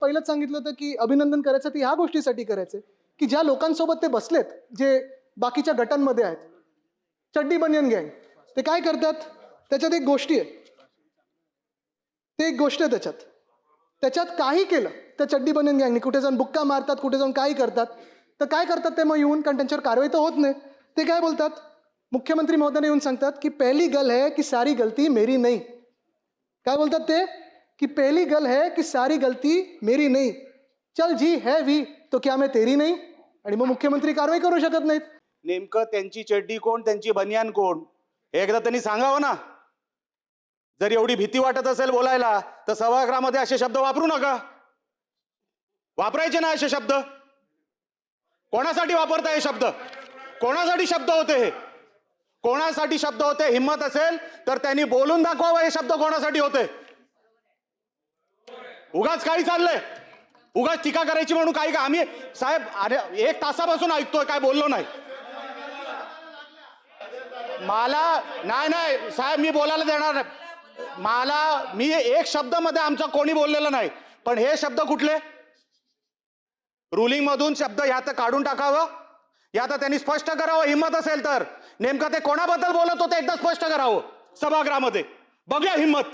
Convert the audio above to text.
पहिलंच सांगितलं होतं की अभिनंदन करायचं ते ह्या गोष्टीसाठी करायचं की ज्या लोकांसोबत ते बसलेत, जे बाकीच्या गटांमध्ये आहेत, चड्डी बनियन गँग, ते काय करतात? त्याच्यात एक गोष्टी आहे, ते एक गोष्ट आहे त्याच्यात काही केलं त्या चड्डी बनियन गँगनी, कुठे जाऊन बुक्का मारतात, कुठे जाऊन काही करतात, तर काय करतात ते मग येऊन, कारण त्यांच्यावर कारवाई तर होत नाही, ते काय बोलतात? मुख्यमंत्री महोदयाने येऊन सांगतात की पहली गल है की सारी गलती मेरी नहीं. काय बोलतात ते? की पहली गल है की सारी गलती मेरी नहीं, चल जी है भी तो क्या मैं तेरी नहीं. आणि मग मुख्यमंत्री कारवाई करू शकत नाहीत. नेमकं त्यांची चड्डी कोण, त्यांची बनियान कोण, हे एकदा त्यांनी सांगावं ना. जर एवढी भीती वाटत असेल बोलायला, तर सभागृहामध्ये असे शब्द वापरू नका. वापरायचे ना असे शब्द. कोणासाठी वापरताय हे शब्द? कोणासाठी शब्द होते हे? कोणासाठी शब्द होते? हिम्मत असेल तर त्यांनी बोलून दाखवावं हे शब्द कोणासाठी होते. उगाच काही चाललंय, उगाच टीका करायची म्हणून काही का? आम्ही साहेब अरे 1 तासापासून ऐकतोय, काय बोललो नाही. मला नाही साहेब, मी बोलायला देणार नाही. मी एक शब्द मध्ये आमचा कोणी बोललेला नाही, पण हे शब्द कुठले? रुलिंग मधून शब्द ह्या तर काढून टाकावं, या तर त्यांनी स्पष्ट करावं. हिम्मत असेल तर नेमकं ते कोणाबद्दल बोलत होते एकदा स्पष्ट करावं सभागृहामध्ये. बघूया हिम्मत.